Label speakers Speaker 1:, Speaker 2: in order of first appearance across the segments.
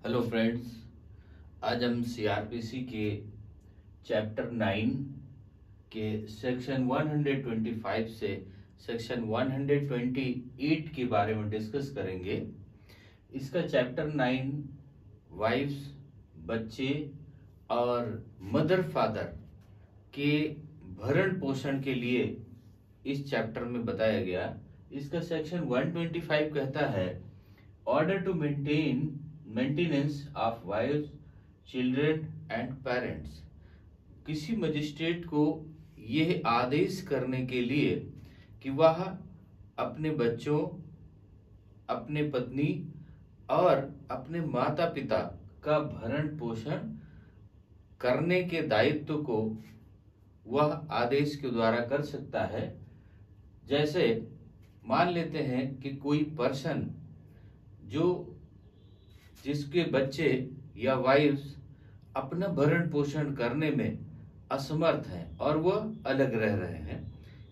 Speaker 1: Hello friends, आज हम CrPC के चैप्टर 9 के सेक्शन 125 से सेक्शन 128 के बारे में डिस्कस करेंगे। इसका चैप्टर 9 वाइफ्स, बच्चे और मदर फादर के भरण पोषण के लिए इस चैप्टर में बताया गया। इसका सेक्शन 125 कहता है order to maintenance of wifes, children and parents. किसी मजिस्ट्रेट को यह आदेश करने के लिए कि वह अपने बच्चों, अपने पत्नी और अपने माता पिता का भरण पोषण करने के दायित्व को वह आदेश के द्वारा कर सकता है। जैसे मान लेते हैं कि कोई पर्सन जिसके बच्चे या वाइफ्स अपना भरण पोषण करने में असमर्थ हैं और वह अलग रह रहे हैं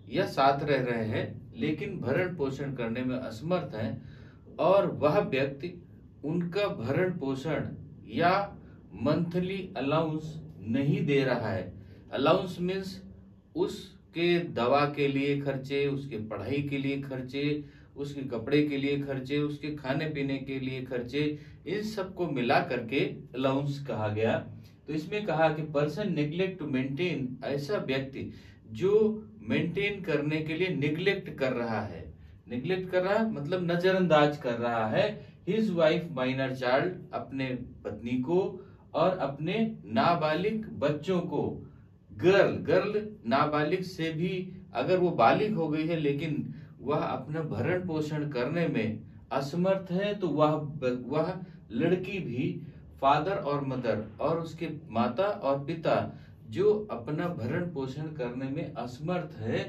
Speaker 1: या साथ रह रहे हैं लेकिन भरण पोषण करने में असमर्थ हैं, और वह व्यक्ति उनका भरण पोषण या मंथली अलाउंस नहीं दे रहा है। अलाउंस मीन्स उसके दवा के लिए खर्चे, उसके पढ़ाई के लिए खर्चे, उसके कपड़े के लिए खर्चे, उसके खाने पीने के लिए खर्चे, इन सब को मिला करके अलाउंस कहा गया। तो इसमें कहा कि पर्सन नेग्लेक्ट टू मेंटेन, ऐसा व्यक्ति जो मेंटेन करने के लिए निग्लेक्ट कर रहा है। निग्लेक्ट कर रहा है मतलब नजरअंदाज कर रहा है हिज वाइफ माइनर चाइल्ड, अपने पत्नी को और अपने नाबालिग बच्चों को। गर्ल नाबालिग से भी अगर वो बालिग हो गई है लेकिन वह अपना भरण पोषण करने में असमर्थ है तो वह लड़की भी फादर और मदर और उसके माता और पिता जो अपना भरण पोषण करने में असमर्थ है,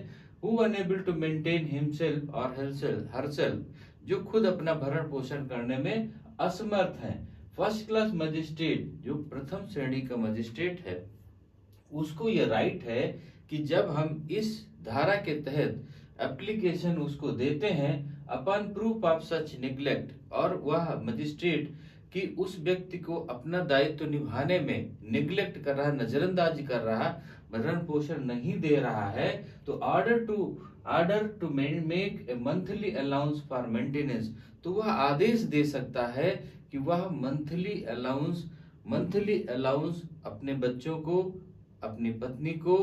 Speaker 1: who unable to maintain himself or herself, जो खुद अपना भरण पोषण करने में असमर्थ है। फर्स्ट क्लास मजिस्ट्रेट, जो प्रथम श्रेणी का मजिस्ट्रेट है, उसको यह राइट है कि जब हम इस धारा के तहत एप्लीकेशन उसको देते हैं upon proof of such neglect, और वह मजिस्ट्रेट कि उस व्यक्ति को अपना दायित्व निभाने में निग्लेक्ट कर रहा, नजरअंदाजी कर रहा, भरण पोषण नहीं दे रहा है, तो order to make a monthly allowance for maintenance, तो वह आदेश दे सकता है कि वह मंथली अलाउंस अपने बच्चों को, अपनी पत्नी को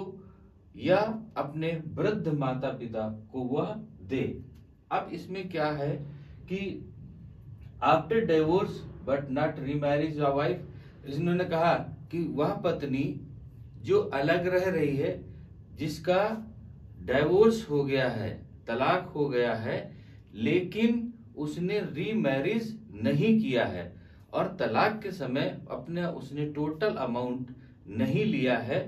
Speaker 1: या अपने वृद्ध माता पिता को वह दे। अब इसमें क्या है कि after divorce but not remarriage wife, इन्होंने कहा कि वह पत्नी जो अलग रह रही है, जिसका डिवोर्स हो गया है, तलाक हो गया है, लेकिन उसने रीमैरिज नहीं किया है और तलाक के समय अपना उसने टोटल अमाउंट नहीं लिया है,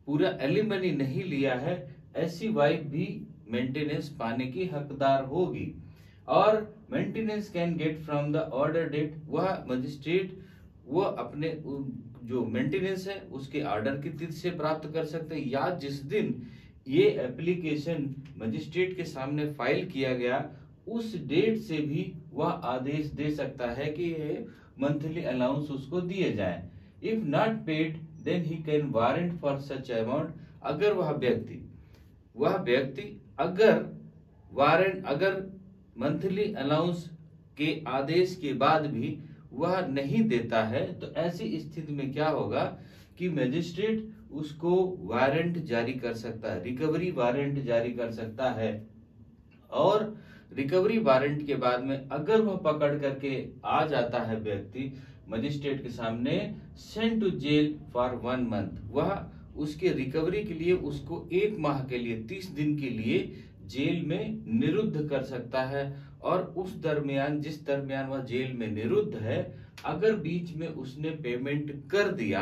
Speaker 1: पूरा एलिमनी नहीं लिया है, ऐसी वाइफ भी मेंटेनेंस पाने की हकदार होगी। और maintenance can get from the order date, वह मजिस्ट्रेट वो अपने जो मेंटेनेंस है उसके ऑर्डर की तिथि से प्राप्त कर सकते हैं, या जिस दिन ये एप्लीकेशन मजिस्ट्रेट के सामने फाइल किया गया उस डेट से भी वह आदेश दे सकता है कि ये मंथली अलाउंस उसको दिए जाए। If not paid then he can warrant for such amount, अगर वह व्यक्ति अगर मंथली अलाउंस के आदेश के बाद भी वह नहीं देता है तो ऐसी स्थिति में क्या होगा कि मजिस्ट्रेट उसको वारंट जारी कर सकता है, रिकवरी वारंट जारी कर सकता है, और रिकवरी वारंट के बाद में अगर वह पकड़ करके आ जाता है व्यक्ति मजिस्ट्रेट के सामने, send to jail for 1 month, वह उसके रिकवरी के लिए उसको 1 माह के लिए 30 दिन के लिए जेल में निरुद्ध कर सकता है। और उस दरमियान जिस दरमियान वह जेल में निरुद्ध है, अगर बीच में उसने पेमेंट कर दिया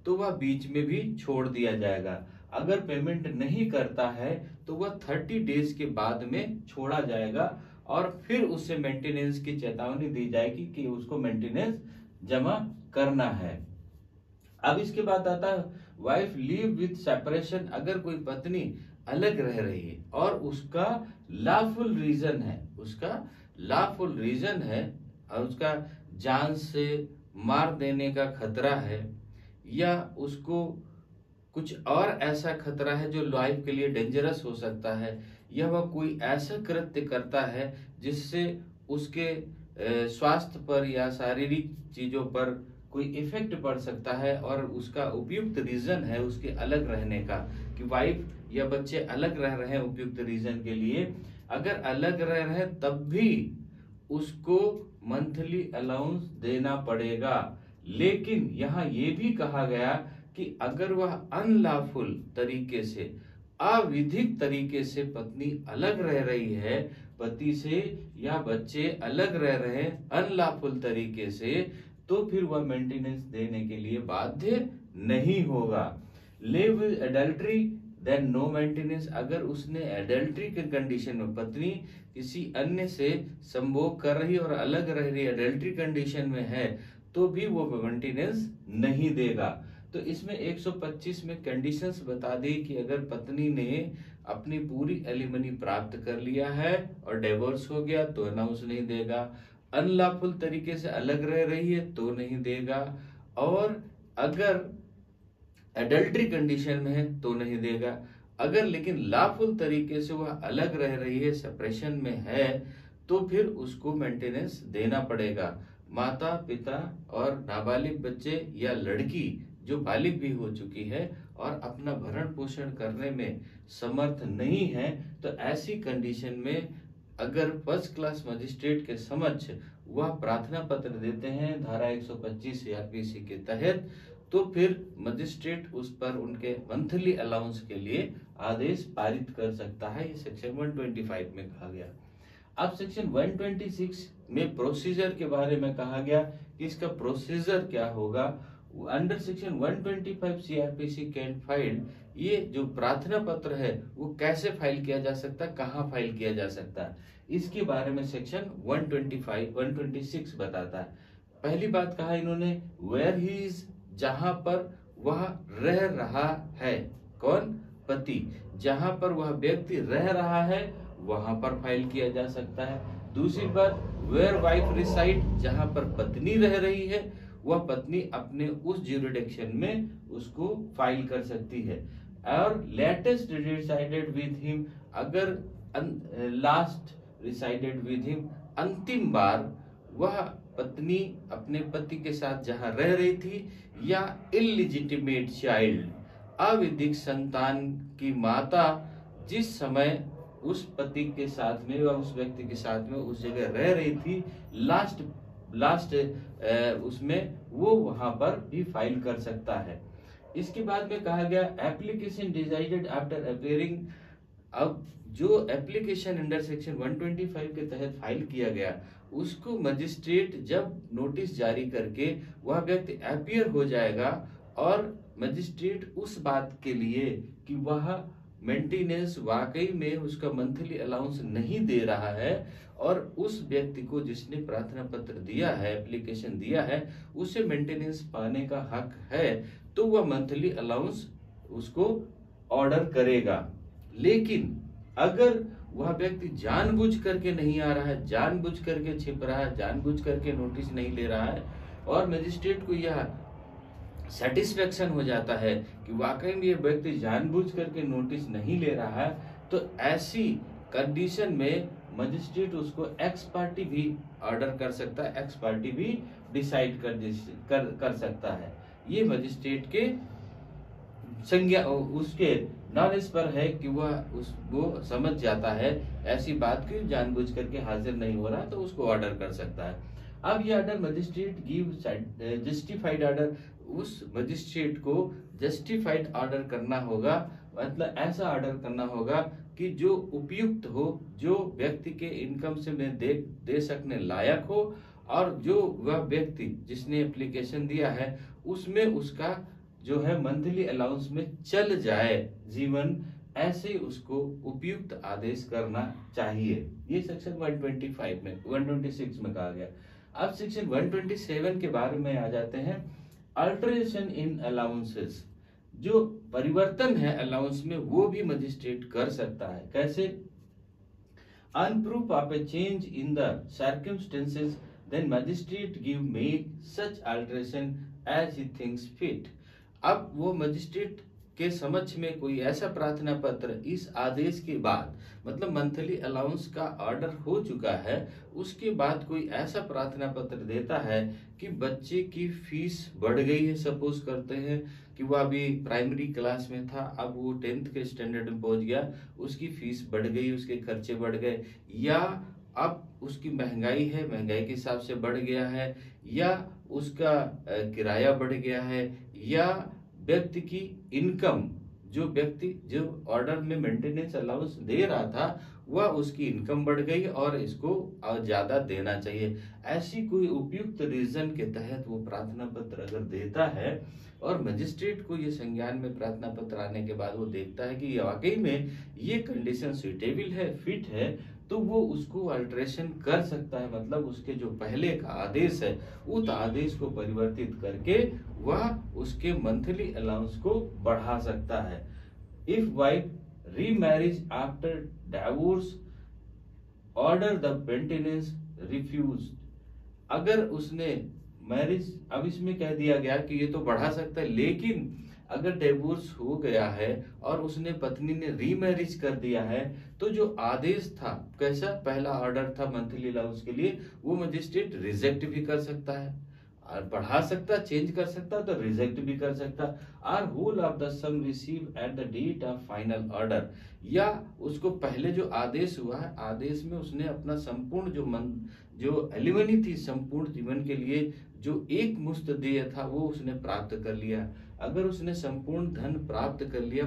Speaker 1: तो वह बीच में भी छोड़ दिया जाएगा। अगर पेमेंट नहीं करता है तो वह 30 डेज के बाद में छोड़ा जाएगा और फिर उससे मेंटेनेंस की चेतावनी दी जाएगी कि उसको मेंटेनेंस जमा करना है। अब इसके बाद आता है वाइफ लीव विथ सेपरेशन, अगर कोई पत्नी अलग रह रही है और उसका लॉफुल रीजन है और उसका जान से मार देने का खतरा है या उसको कुछ और ऐसा खतरा है जो लाइफ के लिए डेंजरस हो सकता है, या वह कोई ऐसा कृत्य करता है जिससे उसके स्वास्थ्य पर या शारीरिक चीजों पर कोई इफेक्ट पड़ सकता है, और उसका उपयुक्त रीजन है उसके अलग रहने का, कि वाइफ या बच्चे अलग रह रहे हैं उपयुक्त रीजन के लिए, अगर अलग रह रहे हैं तब भी उसको मंथली अलाउंस देना पड़ेगा। लेकिन यहाँ ये भी कहा गया कि अगर वह अनलॉफुल तरीके से, अविधिक तरीके से पत्नी अलग रह रही है पति से, या बच्चे अलग रह रहे हैं अनलॉफुल तरीके से, तो फिर वह मेंटेनेंस देने के लिए बाध्य नहीं होगा। Live with adultery then no maintenance, अगर उसने एडल्ट्री के कंडीशन में, पत्नी किसी अन्य से संभोग कर रही और अलग रह रही एडल्ट्री कंडीशन में है, तो भी वो मेंटेनेंस नहीं देगा। तो इसमें 125 में कंडीशंस बता दी कि अगर पत्नी ने अपनी पूरी एलिमनी प्राप्त कर लिया है और डिवोर्स हो गया तो अनाउंस नहीं देगा, अनलॉफुल तरीके से अलग रह रही है तो नहीं देगा, और अगर एडल्ट्री कंडीशन में है तो नहीं देगा। अगर लेकिन लॉफुल तरीके से वह अलग रह रही है, सेपरेशन में है, तो फिर उसको मेंटेनेंस देना पड़ेगा। माता पिता और नाबालिग बच्चे या लड़की जो बालिग भी हो चुकी है और अपना भरण पोषण करने में समर्थ नहीं है, तो ऐसी कंडीशन में अगर फर्स्ट क्लास मजिस्ट्रेट के समक्ष वह प्रार्थना पत्र देते हैं धारा 125 सीआरपीसी के तहत, तो फिर मजिस्ट्रेट उस पर उनके मंथली अलाउंस के लिए आदेश पारित कर सकता है। ये सेक्शन 125 में कहा गया। अब सेक्शन 126 में प्रोसीजर के बारे में कहा गया कि इसका प्रोसीजर क्या होगा। Under section 125 CrPC can file, ये जो प्रार्थना पत्र है वो कैसे फाइल किया जा सकता है, कहाँ फाइल किया जा सकता है, इसके बारे में सेक्शन 126 बताता है। पहली बात कहा इन्होंने, वेयर ही इज, जहां पर वह रह रहा है, कौन, पति, जहां पर वह व्यक्ति रह रहा है वहां पर फाइल किया जा सकता है। दूसरी बात, वेयर वाइफ रिसाइड, जहां पर पत्नी रह रही है वह पत्नी अपने उस ज्यूरिडिक्शन में उसको फाइल कर सकती है। और लेटेस्ट रिसाइडेड विद हिम, अगर लास्ट रिसाइडेड विद हिम, अंतिम बार वह पत्नी अपने पति के साथ जहां रह रही थी, या इलिजिटिमेट चाइल्ड, अविधिक संतान की माता जिस समय उस पति के साथ में या उस व्यक्ति के साथ में उस जगह रह रही थी, लास्ट उसमें वो वहां पर भी फाइल कर सकता है। इसके बाद में कहा गया एप्लीकेशन डिसाइडेड आफ्टर अपेयरिंग, अब जो एप्लीकेशन अंडर सेक्शन 125 के तहत फाइल किया गया उसको मजिस्ट्रेट जब नोटिस जारी करके वह व्यक्ति अपीयर हो जाएगा, और मजिस्ट्रेट उस बात के लिए कि वह मेंटेनेंस वाकई में उसका मंथली अलाउंस नहीं दे रहा है और उस व्यक्ति को जिसने प्रार्थना पत्र दिया है, एप्लीकेशन दिया है, उसे मेंटेनेंस पाने का हक है, तो वह मंथली अलाउंस उसको ऑर्डर करेगा। लेकिन अगर वह व्यक्ति जानबूझ करके नहीं आ रहा है, जानबूझ करके छिप रहा है, जानबूझ करके नोटिस नहीं ले रहा है, और मजिस्ट्रेट को यह सेटिस्फेक्शन हो जाता है कि वाकई में ये व्यक्ति जानबूझ करके नोटिस नहीं ले रहा है, तो ऐसी कंडीशन में मजिस्ट्रेट उसको एक्स पार्टी भी ऑर्डर कर सकता है, एक्स पार्टी भी डिसाइड कर सकता है। ये मजिस्ट्रेट के संज्ञा उसके नॉलेज पर है कि वह वो समझ जाता है ऐसी बात की जानबूझ करके हाजिर नहीं हो रहा, तो उसको ऑर्डर कर सकता है। अब ये order magistrate give justified order, उस मजिस्ट्रेट को जस्टिफाइड ऑर्डर करना होगा, मतलब ऐसा ऑर्डर करना होगा कि जो उपयुक्त हो, जो व्यक्ति के इनकम से में दे सकने लायक हो, और जो वह व्यक्ति जिसने एप्लीकेशन दिया है उसमें उसका जो है मंथली अलाउंस में चल जाए जीवन, ऐसे उसको उपयुक्त आदेश करना चाहिए। ये सेक्शन 125 में 126 में कहा गया। अब सेक्शन 127 के बारे में आ जाते हैं। अल्टरेशन इन अलाउंसेस, जो परिवर्तन है अलाउंस में वो भी मजिस्ट्रेट कर सकता है। कैसे? On proof of A change in the circumstances then magistrate give make such alteration as he thinks fit। अब वो मजिस्ट्रेट के समक्ष में कोई ऐसा प्रार्थना पत्र इस आदेश के बाद, मतलब मंथली अलाउंस का ऑर्डर हो चुका है, उसके बाद कोई ऐसा प्रार्थना पत्र देता है कि बच्चे की फीस बढ़ गई है। सपोज करते हैं कि वो अभी प्राइमरी क्लास में था, अब वो 10th के स्टैंडर्ड में पहुंच गया, उसकी फीस बढ़ गई, उसके खर्चे बढ़ गए, या अब उसकी महंगाई है, महंगाई के हिसाब से बढ़ गया है, या उसका किराया बढ़ गया है, या व्यक्ति की इनकम, जो व्यक्ति जो ऑर्डर में मेंटेनेंस अलाउंस दे रहा था वह उसकी इनकम बढ़ गई और इसको ज्यादा देना चाहिए। ऐसी कोई उपयुक्त रीजन के तहत वो प्रार्थना पत्र अगर देता है और मजिस्ट्रेट को ये संज्ञान में प्रार्थना पत्र आने के बाद वो देखता है कि वाकई में ये कंडीशन सुइटेबल है, फिट है, तो वो उसको अल्टरेशन कर सकता है। मतलब उसके जो पहले का आदेश है उस आदेश को परिवर्तित करके वह उसके मंथली अलाउंस को बढ़ा सकता है। If wife remarriage after divorce order the maintenance refuse. अगर उसने मैरिज, अब इसमें कह दिया गया कि ये तो बढ़ा सकता है, लेकिन अगर डिवोर्स हो गया है और उसने पत्नी ने रीमैरिज कर दिया है तो जो आदेश था, कैसा पहला ऑर्डर था मंथली अलाउंस के लिए, वो मजिस्ट्रेट रिजेक्ट भी कर सकता है और बढ़ा सकता, चेंज कर सकता, तो रिजेक्ट भी कर सकता। और whole of the sum receive at the date of final order, या उसको पहले जो आदेश हुआ है, आदेश में उसने अपना संपूर्ण जो एलिमनी थी संपूर्ण जीवन के लिए जो एक मुश्त देय था वो उसने प्राप्त कर लिया। अगर उसने संपूर्ण धन प्राप्त कर लिया,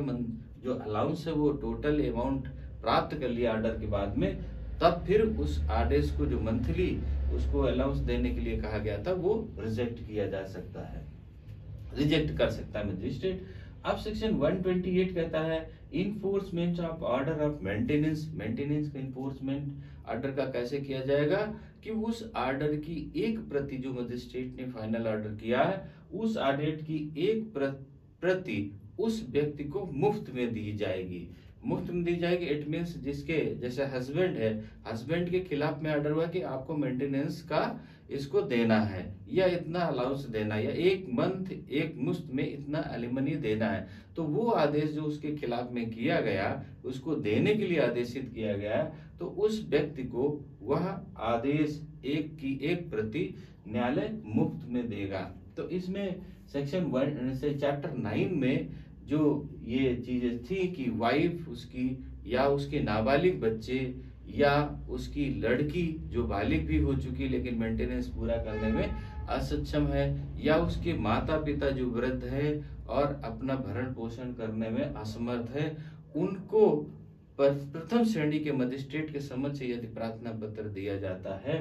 Speaker 1: जो अलाउंस है वो टोटल अमाउंट प्राप्त कर लिया ऑर्डर के बाद में, तब फिर उस आदेश को जो मंथली उसको अलाउंस देने के लिए कहा गया था वो रिजेक्ट किया जा सकता है, रिजेक्ट कर सकता है मजिस्ट्रेट। अब सेक्शन 128 कहता है enforcement of order of maintenance. Maintenance का इन्फोर्समेंट ऑर्डर का कैसे किया जाएगा कि उस ऑर्डर की एक प्रति जो मजिस्ट्रेट ने फाइनल ऑर्डर किया है उस ऑर्डर की एक प्रति उस व्यक्ति को मुफ्त में दी जाएगी। मुफ्त में दी जाएगी इट मीन्स जिसके जैसे हस्बैंड है, हस्बैंड के खिलाफ में ऑर्डर हुआ कि आपको मेंटेनेंस का इसको देना है या इतना अलाउंस देना है या एक मंथ एक मुश्त में इतना एलिमनी देना है, तो वो आदेश जो उसके खिलाफ में किया गया उसको देने के लिए आदेशित किया गया, तो उस व्यक्ति को वह आदेश एक की एक प्रति न्यायालय मुफ्त में देगा। तो इसमें सेक्शन 1 से चैप्टर 9 में जो ये चीजें थी कि वाइफ उसकी या उसके नाबालिग बच्चे या उसकी लड़की जो बालिग भी हो चुकी लेकिन मेंटेनेंस पूरा करने में असक्षम है, या उसके माता पिता जो वृद्ध है और अपना भरण पोषण करने में असमर्थ है, उनको प्रथम श्रेणी के मजिस्ट्रेट के समक्ष यदि प्रार्थना पत्र दिया जाता है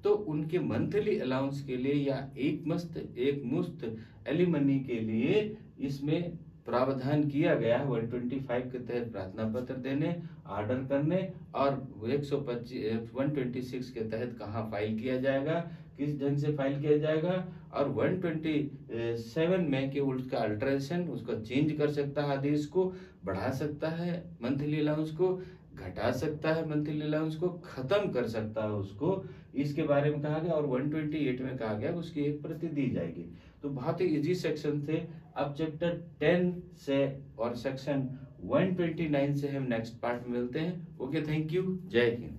Speaker 1: तो उनके मंथली अलाउंस के लिए या एक मुश्त एलिमनी के लिए इसमें प्रावधान किया गया है 125 के तहत प्रार्थना पत्र देने, ऑर्डर करने, और 126 के तहत कहाँ फाइल किया जाएगा, किस ढंग से फाइल किया जाएगा, और 127 में कि उसका अल्टरेशन उसका चेंज कर सकता है, आदेश को बढ़ा सकता है, मंथली अलाउंस को घटा सकता है, मंथली अलाउंस को खत्म कर सकता है उसको, इसके बारे में कहा गया। और 128 में कहा गया उसकी एक प्रति दी जाएगी। तो बहुत ही इजी सेक्शन थे। अब चैप्टर 10 से और सेक्शन 129 से हम नेक्स्ट पार्ट में मिलते हैं। ओके, थैंक यू, जय हिंद।